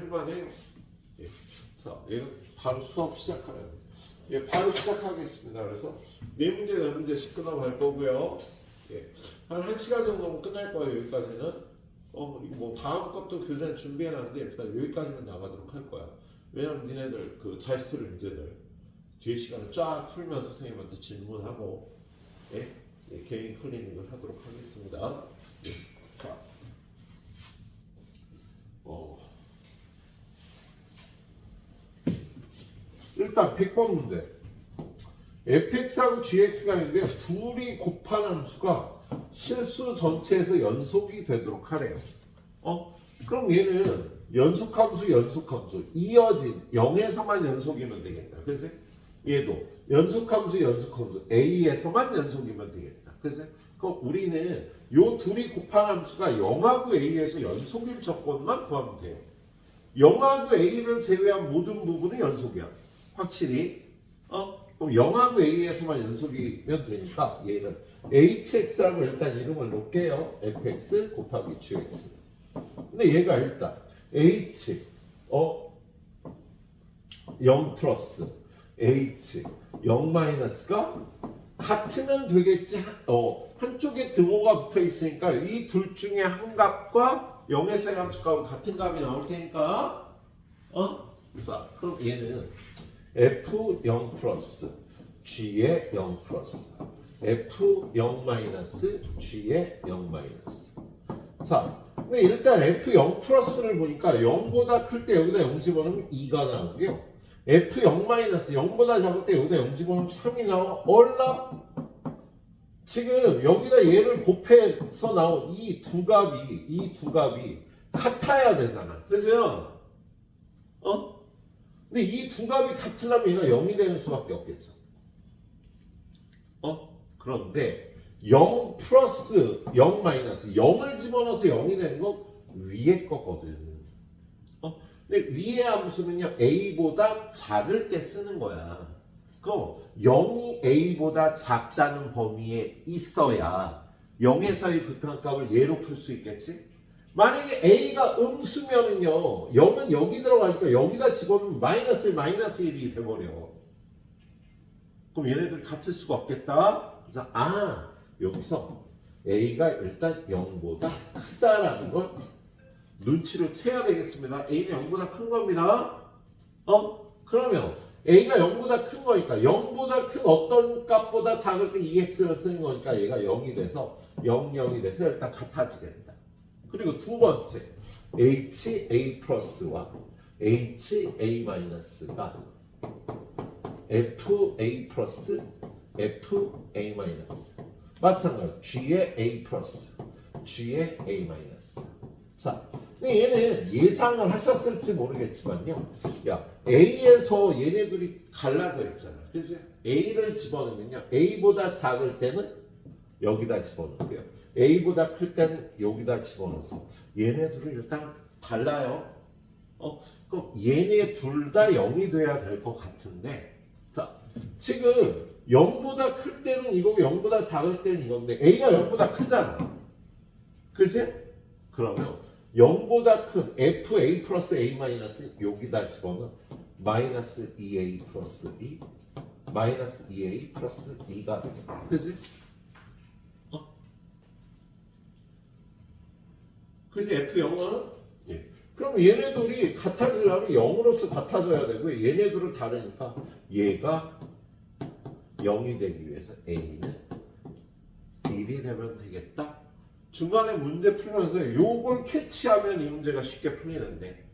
할만해요. 예. 자, 얘가 바로 수업 시작하면 예, 바로 시작하겠습니다. 그래서 네 문제, 네 문제씩 끊어갈 거고요. 예. 한 1시간 정도면 끝날 거예요. 여기까지는. 뭐 다음 것도 교재 준비해놨는데 일단 여기까지만 나가도록 할 거야. 왜냐면 니네들 그 자스토리 문제들 뒤에 시간을 쫙 풀면서 선생님한테 질문하고 예? 예, 개인 클리닉을 하도록 하겠습니다. 예. 자, 일단 100번 문제. fx하고 gx가 있는데요. 둘이 곱한 함수가 실수 전체에서 연속이 되도록 하래요. 그럼 얘는 연속함수, 연속함수, 이어진 0에서만 연속이면 되겠다. 그래서 얘도 연속함수, 연속함수, a에서만 연속이면 되겠다. 그래서 그럼 우리는 요 둘이 곱한 함수가 0하고 a에서 연속일 조건만 구하면 돼요. 0하고 a를 제외한 모든 부분은 연속이야. 확실히. 그럼 0하고 a에서만 연속이면 되니까 얘는 hx라고 일단 이름을 놓을게요. fx 곱하기 gx. 근데 얘가 일단 h 0 플러스 h 0 마이너스가 같으면 되겠지. 한쪽에 등호가 붙어 있으니까 이 둘 중에 한 값과 0에서의 함수값과 같은 값이 나올 테니까 그래서 그럼 얘는 f0 플러스 g의 0 플러스 f0 마이너스 g의 0 마이너스. 자, 근데 일단 f0 플러스를 보니까 0보다 클 때 여기다 0 집어넣으면 2가 나오고요. f0 마이너스 0보다 작을 때 여기다 0 집어넣으면 3이 나와. 얼라? 지금 여기다 얘를 곱해서 나온 이 두 값이 같아야 되잖아. 그죠? 근데 이 두 값이 같으려면 얘가 0이 되는 수밖에 없겠죠. 그런데 0 플러스 0 마이너스 0을 집어넣어서 0이 되는 건 위에 거거든. 근데 위의 함수는요 a보다 작을 때 쓰는 거야. 그럼 0이 a보다 작다는 범위에 있어야 0에서의 극한값을 얘로 풀 수 있겠지? 만약에 a가 음수면은요 0은 여기 들어가니까 여기다 집어넣으면 마이너스 1, 마이너스 1이 돼버려. 그럼 얘네들 같을 수가 없겠다. 그래서 여기서 a가 일단 0보다 크다라는 걸 눈치를 채야 되겠습니다. a는 0보다 큰 겁니다. 그러면 a가 0보다 큰 거니까 0보다 큰 어떤 값보다 작을 때 2x를 쓰는 거니까 얘가 0이 돼서 0, 0이 돼서 일단 같아지겠다. 그리고 두 번째 ha 플러스와 ha 마이너스가 fa 플러스 fa 마이너스 마찬가지로 g의 a 플러스 g의 a 마이너스. 자, 근데 얘는 예상을 하셨을지 모르겠지만요. 야, a에서 얘네들이 갈라져 있잖아. 그래서 a를 집어넣으면요. a보다 작을 때는 여기다 집어넣고요. a보다 클 때는 여기다 집어넣어서 얘네들은 일단 달라요. 그럼 얘네 둘 다 0이 돼야 될 것 같은데 자, 지금 0보다 클 때는 이거고 0보다 작을 때는 이건데 a가 0보다 크잖아. 그치? 그러면 0보다 큰 fa 플러스 a 마이너스 여기다 집어넣으면 마이너스 2a 플러스 2 마이너스 2a 플러스 2가 되겠다. 그치? 그치? f0은? 예. 그럼 얘네들이 같아지려면 0으로서 같아져야 되고 얘네들은 다르니까 얘가 0이 되기 위해서 a는 1이 되면 되겠다. 중간에 문제 풀면서 요걸 캐치하면 이 문제가 쉽게 풀리는데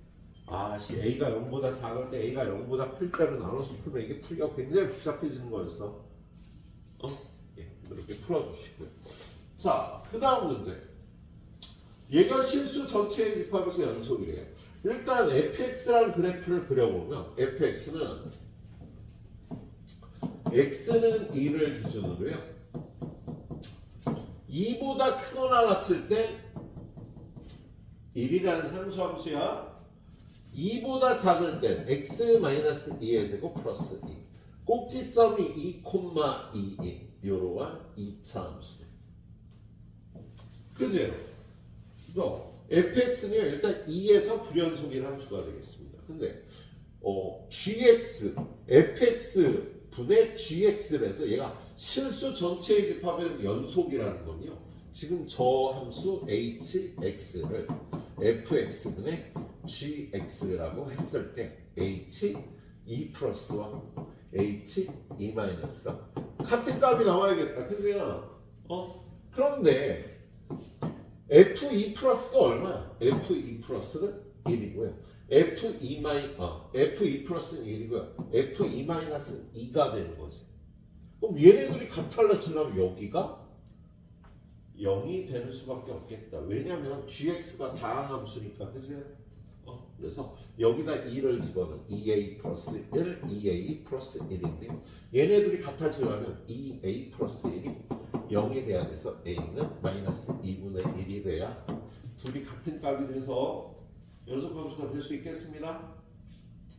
a가 0보다 작을 때 a가 0보다 클 때로 나눠서 풀면 이게 풀기가 굉장히 복잡해지는 거였어. 예, 이렇게 풀어주시고요. 자, 그 다음 문제. 얘가 실수 전체의 집합에서 연속이래요. 일단 fx라는 그래프를 그려보면 fx는 x는 2를 기준으로요. 2보다 크거나 같을 때 1이라는 상수함수야. 2보다 작을 땐 x-2의 제곱 플러스 2. 꼭지점이 2,2인 이러한 2차 함수네. 그지? 그래서 fx는요 일단 2에서 불연속인 함수가 되겠습니다. 근데 gx, fx 분의 gx를 해서 얘가 실수 전체의 집합의 연속이라는 건요. 지금 저 함수 hx를 fx분의 gx라고 했을 때 h2 플러스와 h2 마이너스가 같은 값이 나와야겠다. 그죠? 그런데 f2 플러스가 얼마야? f2 플러스는 1이고요. f2 플러스는 1이고요. f2 마이너스는 2가 되는 거지. 그럼 얘네들이 같아지려면 여기가 0이 되는 수밖에 없겠다. 왜냐하면 gx가 다항함수니까, 그치? 그래서 여기다 2를 집어넣으면 2a 플러스 1, 2a 플러스 1인데요. 얘네들이 같아지려면 2a 플러스 1이 0이 돼야 돼서 a는 마이너스 2분의 1이 돼야 둘이 같은 값이 돼서 연속함수가 될 수 있겠습니다.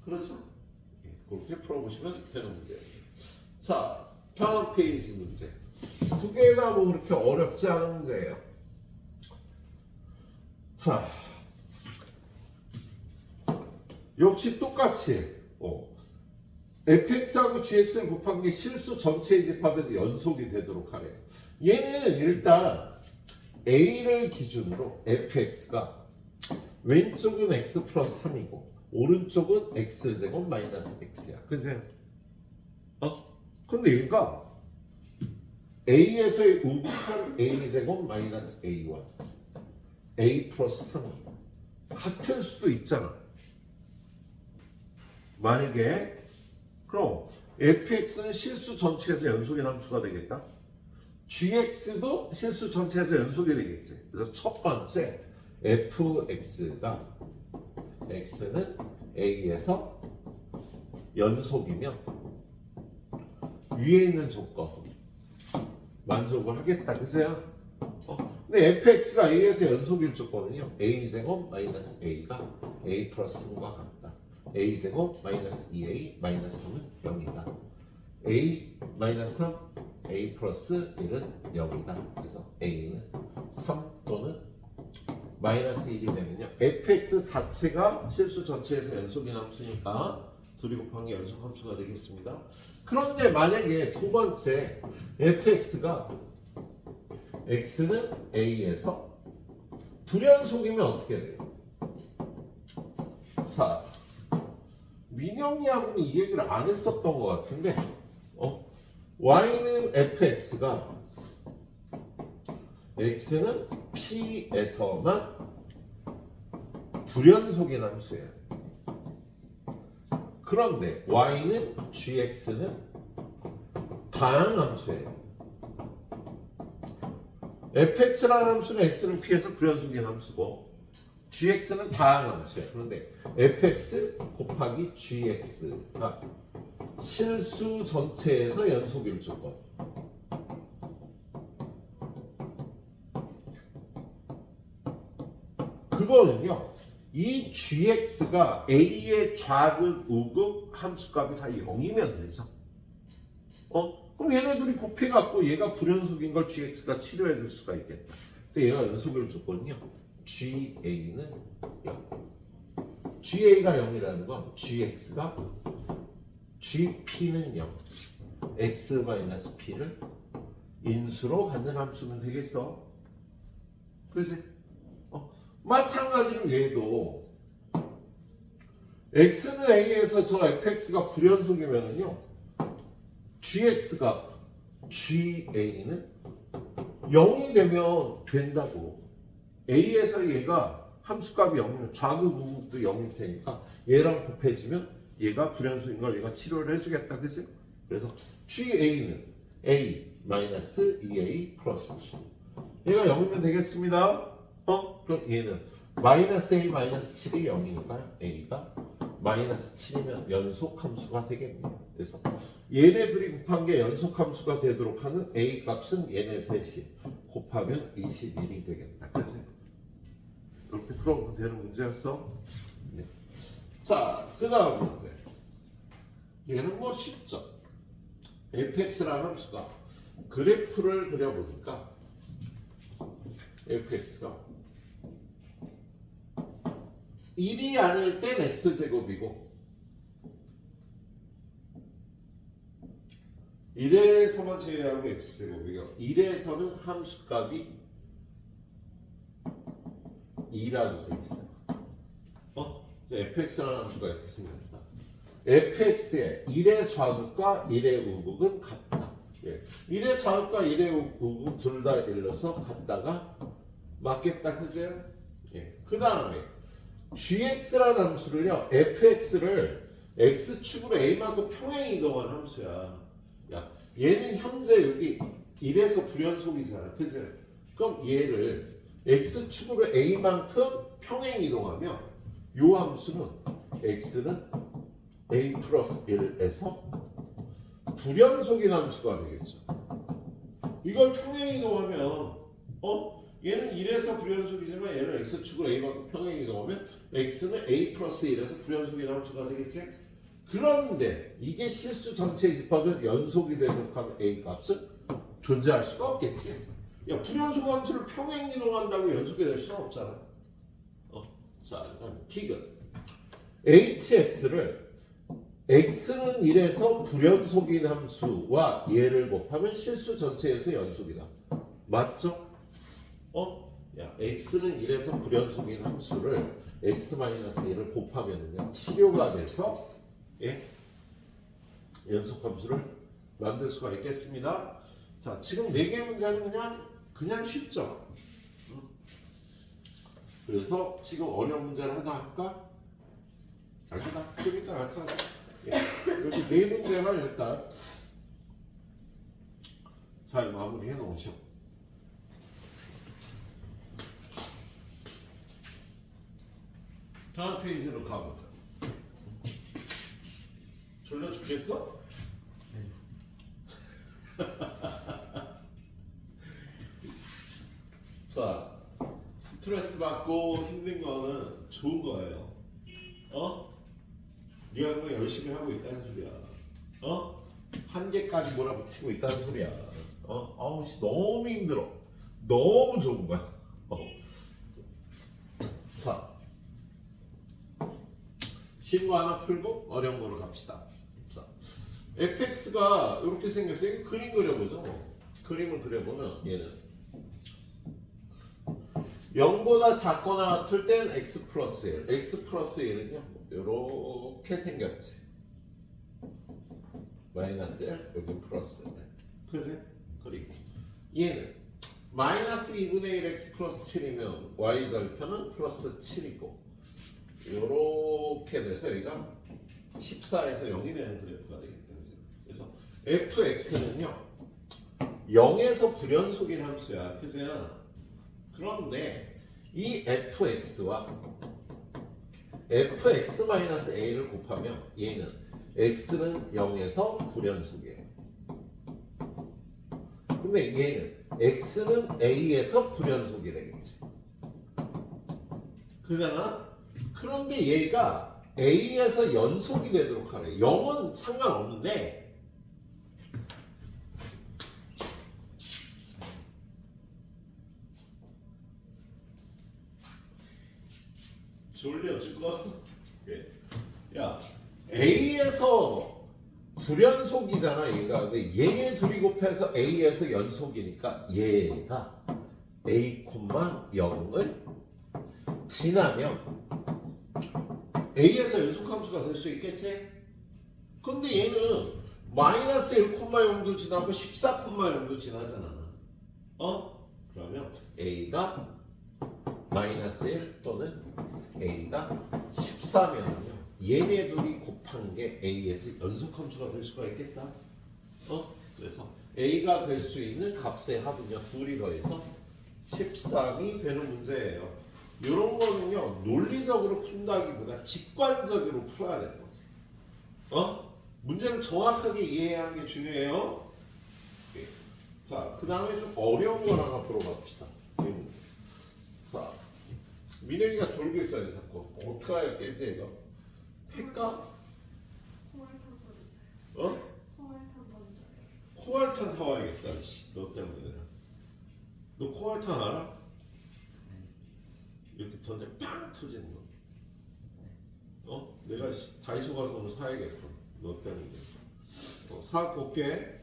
그렇죠? 그렇게 풀어보시면 되는 문제예요. 자, 다음 페이지 문제. 두 개나 뭐 그렇게 어렵지 않은 문제예요. 자, 역시 똑같이 fx하고 gx를 곱한 게 실수 전체의 집합에서 연속이 되도록 하래요. 얘는 일단 a를 기준으로 fx가 왼쪽은 x 플러스 3이고 오른쪽은 x제곱 마이너스 x야. 그지? 근데 얘가 a에서의 우극한 a제곱 마이너스 a1 a 플러스 3이 같을 수도 있잖아. 만약에 그럼 fx는 실수 전체에서 연속의 함수가 되겠다. gx도 실수 전체에서 연속이 되겠지. 그래서 첫 번째 fx가 x는 a에서 연속이면 위에 있는 조건 만족을 하겠다. 그세요? 근데 fx가 a에서 연속일 조건은요. a제곱 마이너스 a가 a 플러스 3과 같다. a제곱 마이너스 2a 마이너스 3은 0이다. a 마이너스 3 a 플러스 1은 0이다. 그래서 a는 3 또는 마이너스 1이 되면요. fx 자체가 실수 전체에서 연속인 함수니까 둘이 곱한 게 연속 함수가 되겠습니다. 그런데 만약에 두 번째 fx가 x는 a에서 불연속이면 어떻게 돼요? 자, 민영이하고는 이 얘기를 안 했었던 것 같은데 y는 fx가 x는 p에서만 불연속인 함수예요. 그런데 y는 gx는 다항함수예요. fx라는 함수는 x는 p에서 불연속인 함수고 gx는 다항함수예요. 그런데 fx 곱하기 gx가 실수 전체에서 연속일 조건. 그거는요. 이 gx가 a의 좌극, 우극 함수값이 다 0이면 되죠. 그럼 얘네들이 곱해갖고 얘가 불연속인 걸 gx가 치료해 줄 수가 있겠다. 그래서 얘가 연속일 조건은요. ga는 0. ga가 0이라는 건 gx가 gp는 0. x-p를 인수로 갖는 함수면 되겠어. 그치? 마찬가지로 얘도 x는 a에서 저 fx가 불연속이면은요 gx가 ga는 0이 되면 된다고. a에서 얘가 함수값이 0이면 좌극 우극도 0이 되니까 얘랑 곱해지면 얘가 불연속인 걸 얘가 치료를 해주겠다. 그치? 그래서 ga는 a-2a 플러스 7 얘가 0이면 되겠습니다. 그럼 얘는 마이너스 a 마이너스 7이 0이니까 a가 마이너스 7이면 연속함수가 되겠네요. 그래서 얘네들이 곱한 게 연속함수가 되도록 하는 a 값은 얘네 셋이 곱하면 21이 되겠다. 그치? 이렇게 풀어보면 되는 문제였어. 네. 자, 그 다음 문제. 얘는 뭐 쉽죠. fx라는 함수가 그래프를 그려보니까 fx가 1이 아닐 땐 x제곱이고 1에서만 제외하고 x제곱이고 1에서는 함수값이 2라고 되어 있어요. 그래서 fx라는 함수가 이렇게 생겼다. fx의 1의 좌극과 1의 우극은 같다. 1의 좌극과 1의 우극 둘 다 일러서 같다가 맞겠다. 그죠? 그 다음에 gx라는 함수를요. fx를 x축으로 a만큼 평행 이동한 함수야. 얘는 현재 여기 1에서 불연속이잖아. 그죠? 그럼 얘를 x축으로 a만큼 평행 이동하면 이 함수는 x는 a 플러스 1에서 불연속인 함수가 되겠죠. 이걸 평행 이동하면 얘는 1에서 불연속이지만 얘는 x축으로 a만큼 평행 이동하면 x는 a 플러스 1에서 불연속인 함수가 되겠지. 그런데 이게 실수 전체 집합은 연속이 되도록 하면 a 값은 존재할 수가 없겠지. 불연속 함수를 평행 이동한다고 연속이 될 수는 없잖아. 자, 디귿 hx를 x는 1에서 불연속인 함수와 얘를 곱하면 실수 전체에서 연속이다. 맞죠? x는 1에서 불연속인 함수를 x-1을 곱하면은요 치료가 돼서 연속 함수를 만들 수가 있겠습니다. 자, 지금 4개 문제는 그냥 쉽죠. 그래서 지금 어려운 문제를 하나 할까? 알겠다. 좀 이따 같이 하자. 이렇게 4문제만 일단 잘 마무리해 놓으시오. 다음 페이지로 가보자. 졸려 죽겠어? 자, 스트레스 받고 힘든 거는 좋은 거예요. 네가 그거 열심히 하고 있다는 소리야. 한계까지 몰아붙이고 있다는 소리야. 아우 씨 너무 힘들어. 너무 좋은 거야. 자, 쉬운 거 하나 풀고 어려운 거로 갑시다. 자, fx가 이렇게 생겼어요. 그림 그려보죠. 그림을 그려보면 얘는 0보다 작거나 같을 땐 x 플러스 1. x 플러스 1은요 이렇게 생겼지. 마이너스 1 여기 플러스 1. 그지? 그리고 얘는 마이너스 2분의 1 x 플러스 7이면 y절편은 플러스 7이고 이렇게 돼서 여기가 14에서 0이 되는 그래프가 되겠다. 그래서 fx는요 0에서 불연속인 함수야. 그죠? 그런데 이 fx와 fx-a를 곱하면 얘는 x는 0에서 불연속이에요. 근데 얘는 x는 a에서 불연속이 되겠지. 그잖아? 그런데 얘가 a에서 연속이 되도록 하래. 0은 상관없는데 졸려 죽었어. 야, A에서 불연속이잖아 얘가. 근데 얘네 둘이 곱해서 A에서 연속이니까 얘가 A, 0을 지나면 A에서 연속함수가 될 수 있겠지? 근데 얘는 마이너스 1, 0도 지나고 14, 0도 지나잖아. 그러면 A가 마이너스 1 또는 A가 14면은요 얘네 둘이 곱한 게 A에서 연속함수가 될 수가 있겠다. 그래서 A가 될 수 있는 값의 합은요 둘이 더해서 13이 되는 문제예요. 이런 거는요 논리적으로 푼다기보다 직관적으로 풀어야 되는 거지. 문제를 정확하게 이해하는 게 중요해요. 자, 그 다음에 좀 어려운 걸 하나 풀어봅시다. 자, 민영이가 졸고 있어요 자꾸. 어떻게 해야 되지 이거? 할까? 콩알탄 먼저요. 콩알탄 사와야겠다. 너 때문에. 너 콩알탄 알아? 이렇게 던져 팡 터지는 거. 내가 다이소 가서 오늘 사야겠어. 너 때문에. 사갖고 올게.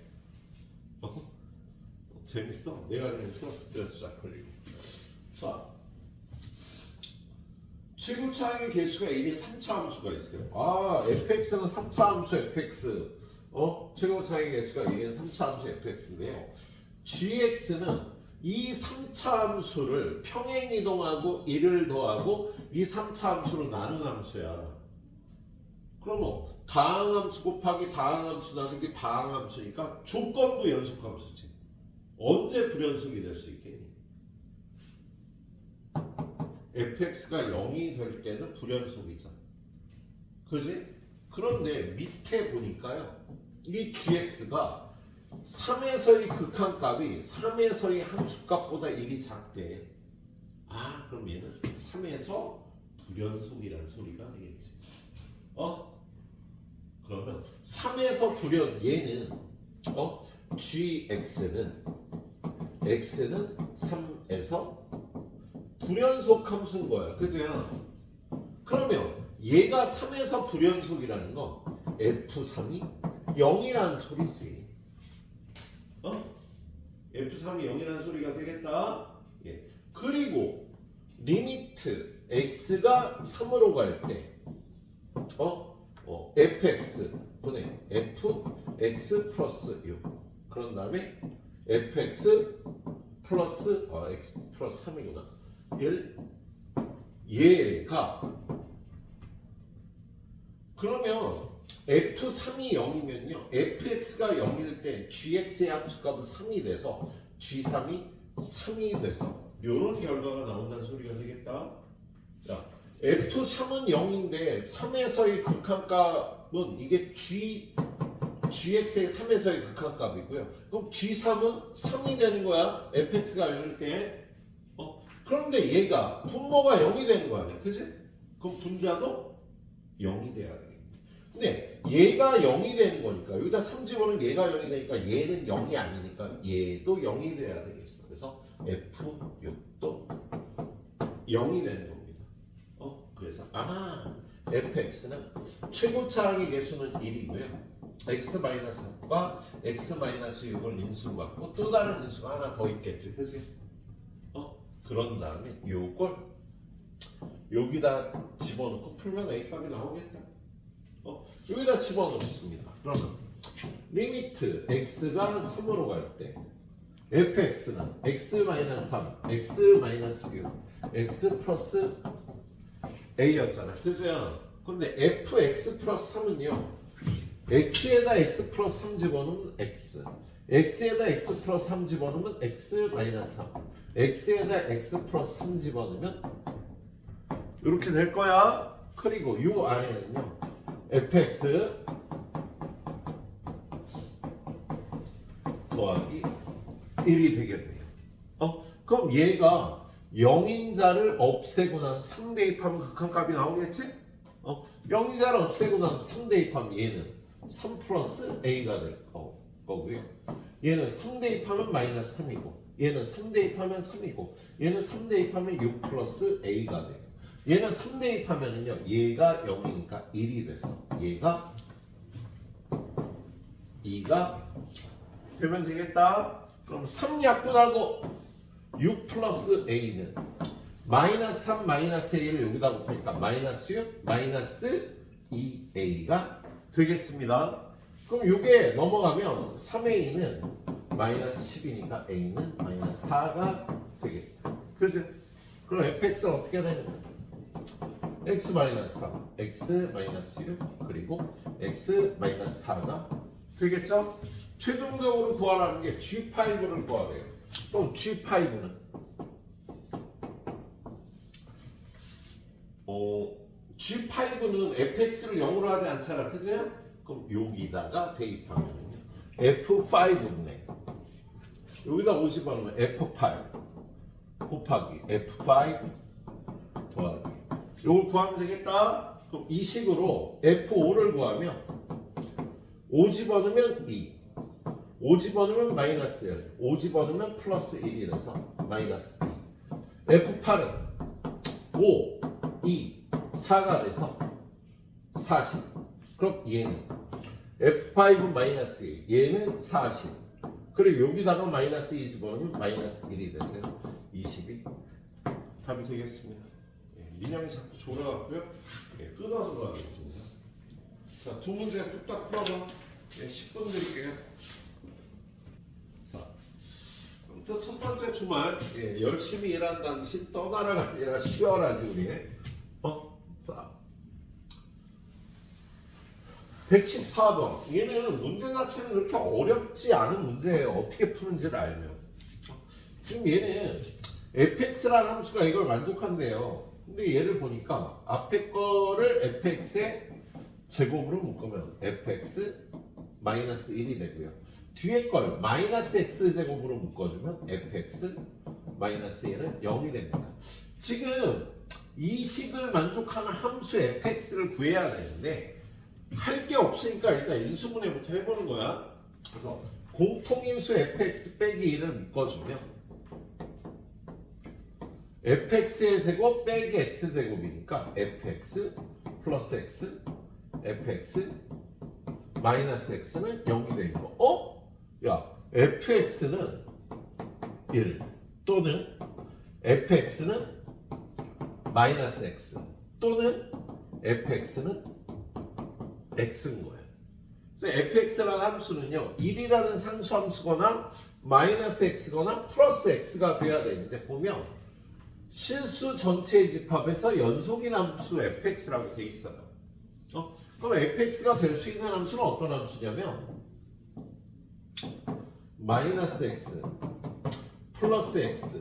재밌어. 내가 재밌어. 스트레스 쫙 풀리고. 자, 최고 차항의 개수가 1인 3차 함수가 있어요. 아, fx는 3차 함수 fx. 최고 차항의 개수가 1인 3차 함수 fx인데요. gx는 이 3차 함수를 평행 이동하고 1을 더하고 이 3차 함수로 나눈 함수야. 그러면 다항함수 곱하기 다항함수 나누기 다항함수니까 조건부 연속함수지. 언제 불연속이 될 수 있겠니? fx가 0이 될 때는 불연속이잖아. 그지? 그런데 밑에 보니까요. 이 gx가 3에서의 극한값이 3에서의 함수값보다 1이 작대. 아, 그럼 얘는 3에서 불연속이라는 소리가 되겠지. 그러면 3에서 불연 얘는 gx는 x는 3에서 불연속 함수인 거야. 그죠? 그러면 얘가 3에서 불연속이라는 건 f3이 0이라는 소리지. f3이 0이라는 소리가 되겠다. 예. 그리고 리미트 x가 3으로 갈 때 fx 분의 fx 플러스 6 그런 다음에 fx 플러스 x 플러스 3이구나 1 얘가 그러면 f3이 0이면요 fx가 0일 때 gx의 함수값은 3이 돼서 g3이 3이 돼서 이런 결과가 나온다는 소리가 되겠다. 자, f3은 0인데 3에서의 극한값은 이게 gx의 3에서의 극한값이고요. 그럼 g3은 3이 되는 거야. fx가 0일 때. 그런데 얘가 분모가 0이 되는 거 아니야. 그치? 그럼 분자도 0이 돼야 돼. 근데 얘가 0이 되는 거니까 여기다 3 집어넣으면 얘가 0이 되니까 얘는 0이 아니니까 얘도 0이 돼야 되겠어. 그래서 f6도 0이 되는 겁니다. 그래서 fx는 최고차항의 개수는 1이고요. x-과 x-6을 인수로 갖고 또 다른 인수가 하나 더 있겠지. 그치? 그런 다음에 요걸 여기다 집어넣고 풀면 a 값이 나오겠다. 여기다 집어넣습니다. 그러면 리미트 x가 3으로 갈 때 fx는 x-3, x-6, x 플러스 a였잖아. 그죠? 근데 fx 플러스 3은요. x에다 x 플러스 3 집어넣으면 x, x에다 x 플러스 3 집어넣으면 x-3, x에다 x 플러스 3 집어넣으면 이렇게 될 거야. 그리고 요 안에는요. fx 더하기 1이 되겠네요. 그럼 얘가 0인자를 없애고 나서 3 대입하면 극한값이 나오겠지? 0인자를 없애고 나서 3 대입하면 얘는 3 플러스 a가 될 거고요. 얘는 3 대입하면 마이너스 3이고 얘는 3 대입하면 3이고 얘는 3 대입하면 6 플러스 a가 돼요. 얘는 3 대입하면은요 얘가 0이니까 1이 돼서 얘가 2가 되면 되겠다. 그럼 3 약분하고 6 플러스 a는 마이너스 3 마이너스 a를 여기다 곱하니까 마이너스 6 마이너스 2a가 되겠습니다. 그럼 이게 넘어가면 3a는 마이너스 10이니까 a는 마이너스 4가 되겠다. 그죠? 그럼 fx는 어떻게 되냐? x-3, x-6 그리고 x-4가 되겠죠? 최종적으로 구하라는 게 G5를 구하래요. 그럼 G5는 G5는 fx를 0으로 하지 않잖아. 그죠? 그럼 여기다가 대입하면요. F5네. 여기다 50 하면 F8 곱하기 F5 더하기 이걸 구하면 되겠다. 그럼 이 식으로 F5를 구하면 5 집어넣으면 2 5 집어넣으면 마이너스 1 5 집어넣으면 플러스 1이라서 마이너스 2 F8은 5, 2, 4가 돼서 40. 그럼 얘는 F5 마이너스 1, 얘는 40. 그리고 여기다가 마이너스 2 집어넣으면 마이너스 1이 되세요. 22. 답이 되겠습니다. 예, 민영이 자꾸 졸아갖고요. 예, 끊어서 가겠습니다. 자, 두 문제 후딱 풀어봐. 예, 10분 드릴게요. 자, 아무튼 첫 번째 주말 예, 열심히 일한 당신 떠나라가 아니라 쉬어라지 우리. 자, 114번. 얘는 문제 자체는 그렇게 어렵지 않은 문제예요. 어떻게 푸는지를 알면. 지금 얘는 fx라는 함수가 이걸 만족한대요. 근데 얘를 보니까 앞에 거를 fx의 제곱으로 묶으면 fx 마이너스 1이 되고요. 뒤에 걸 마이너스 x 제곱으로 묶어주면 fx 마이너스 1은 0이 됩니다. 지금 이 식을 만족하는 함수 fx를 구해야 되는데 할 게 없으니까 일단 인수분해부터 해보는 거야. 그래서 공통인수 fx 빼기 1을 묶어주면 fx의 제곱 빼기 x 제곱이니까 fx 플러스 x fx 마이너스 x는 0이 되고 야 fx는 1 또는 fx는 마이너스 x 또는 fx는 x인 거예요. 그래서 fx라는 함수는요 1이라는 상수 함수거나 마이너스 x거나 플러스 x가 돼야 되는데 보면 실수 전체의 집합에서 연속인 함수 fx라고 돼 있어요. 그럼 fx가 될 수 있는 함수는 어떤 함수냐면 마이너스 x 플러스 x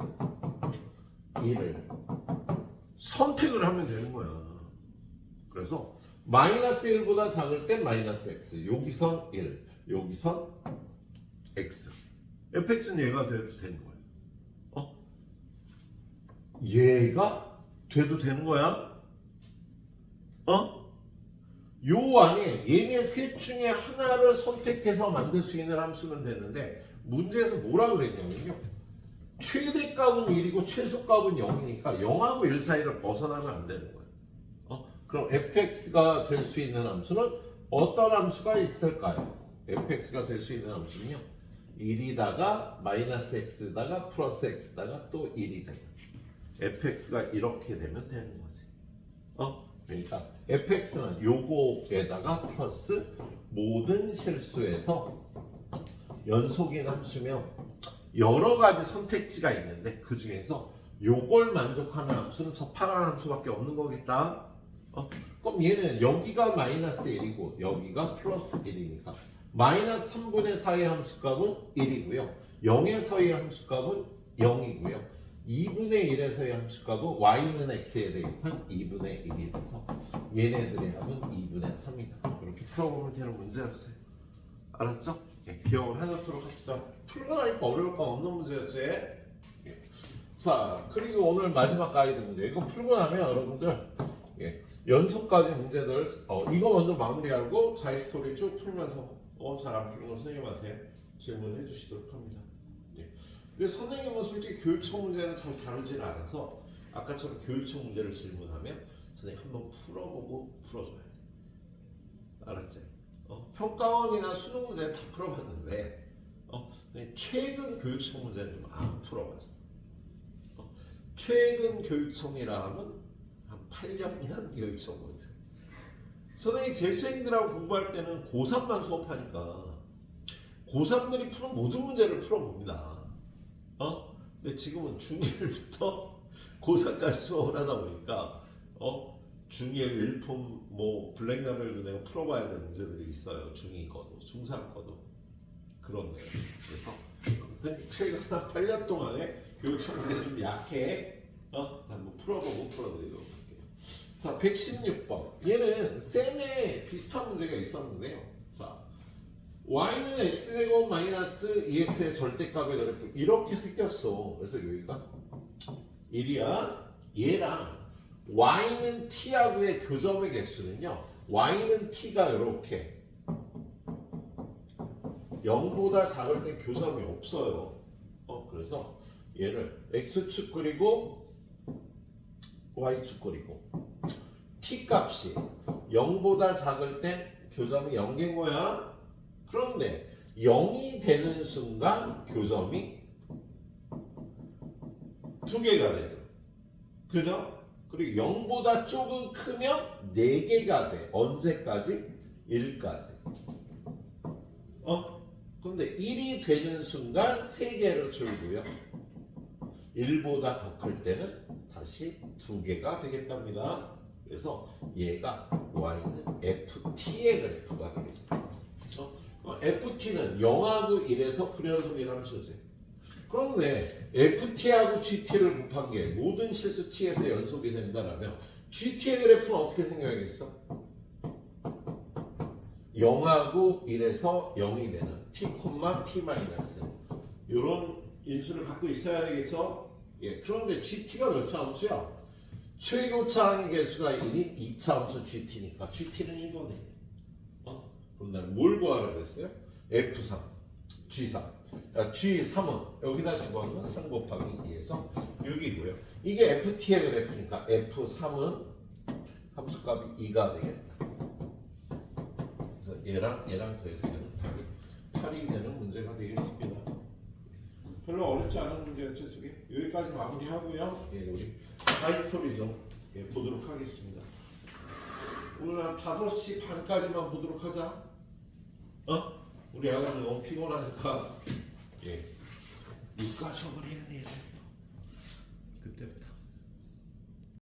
1을 선택을 하면 되는 거야. 그래서 마이너스 1보다 작을 때 마이너스 x, 여기선 1, 여기선 x. fx는 얘가 돼도 되는 거예요. 얘가 돼도 되는 거야? 요 안에 얘네 셋 중에 하나를 선택해서 만들 수 있는 함수면 되는데 문제에서 뭐라고 그랬냐면요. 최대값은 1이고 최소값은 0이니까 0하고 1 사이를 벗어나면 안 되는 거예요. 그럼 fx가 될 수 있는 함수는 어떤 함수가 있을까요? fx가 될 수 있는 함수는요. 1이다가 마이너스 x다가 플러스 x다가 또 1이 돼요. fx가 이렇게 되면 되는 거지. 그러니까 fx는 요거에다가 플러스 모든 실수에서 연속인 함수면 여러 가지 선택지가 있는데 그 중에서 요걸 만족하는 함수는 저 파란 함수밖에 없는 거겠다. 그럼 얘는 여기가 마이너스 1이고 여기가 플러스 1이니까 마이너스 3분의 4의 함수값은 1이고요. 0에서의 함수값은 0이고요. 2분의 1에서의 함수값은 y는 x에 대입한 2분의 1이 돼서 얘네들의 합은 2분의 3이다. 이렇게 풀어보면 되는 문제였어요. 알았죠? 기억을 해놓도록 합시다. 풀고 나니까 어려울 건 없는 문제였지? 자, 그리고 오늘 마지막 가이드 문제. 이거 풀고 나면 여러분들 연속까지 문제들 이거 먼저 마무리하고 자이스토리 쭉 풀면서 잘 안 풀는 거 선생님한테 질문해 주시도록 합니다. 근데 선생님은 솔직히 교육청 문제는 잘 다루질 않아서 아까처럼 교육청 문제를 질문하면 선생님 한번 풀어보고 풀어줘야 돼. 알았지? 평가원이나 수능 문제는 다 풀어봤는데 최근 교육청 문제는 좀 안 풀어봤어. 최근 교육청이라 하면 한 8년이란 교육청 문제. 선생님이 재수생들하고 공부할 때는 고3만 수업하니까 고3들이 푸는 모든 문제를 풀어봅니다. 근데 지금은 중1부터 고3까지 수업을 하다 보니까 중1 일품 뭐 블랙라벨도 내가 풀어봐야 될 문제들이 있어요. 중2 거도 중3 거도 그런데 그래서 최근 한 8년 동안에 교육청 문제는 좀 약해. 한번 풀어보고 풀어드리도록 할게요. 자, 116번. 얘는 셈에 비슷한 문제가 있었는데요. 자, y는 x제곱 마이너스 2x의 절대값의 그래프 이렇게 생겼어. 그래서 여기가 1이야. 얘랑 y는 t하고의 교점의 개수는요. y는 t가 이렇게 0보다 작을 때 교점이 없어요. 그래서 얘를 x축 그리고 y축 그리고 t 값이 0보다 작을 때 교점이 0개인 거야. 그런데 0이 되는 순간 교점이 2개가 되죠. 그죠? 그리고 0보다 조금 크면 4개가 돼. 언제까지? 1까지. 근데 1이 되는 순간 3개로 줄고요. 1보다 더 클 때는 다시 2개가 되겠답니다. 그래서 얘가 y는 ft의 그래프가 되겠습니다. ft는 0하고 1에서 불연속이라는 소재. 그런데 ft하고 gt를 곱한 게 모든 실수 t에서 연속이 된다면 gt의 그래프는 어떻게 생겨야겠어? 0하고 1에서 0이 되는 t, t 마이너스 이런 인수를 갖고 있어야 되겠죠? 예, 그런데 gt가 몇 차 함수야? 최고차항의 개수가 1인 2차 함수 gt니까 gt는 이거네. 그럼 나는 뭘 구하라고 했어요? f3, g3. g3은 여기다 집어넣으면 3 곱하기 2에서 6이고요. 이게 ft의 그래프니까 f3은 함수값이 2가 되겠다. 그래서 얘랑 더했으면 답이 8이 되는 문제가 되겠습니다. 별로 어렵지 않은 문제였죠, 저게. 여기까지 마무리하고요. 예, 우리 하이스토리 좀 보도록 하겠습니다. 오늘 한 5시 반까지만 보도록 하자. 우리 아가는 너무 피곤하니까 예, 이과 수업을 해야 돼. 그때부터.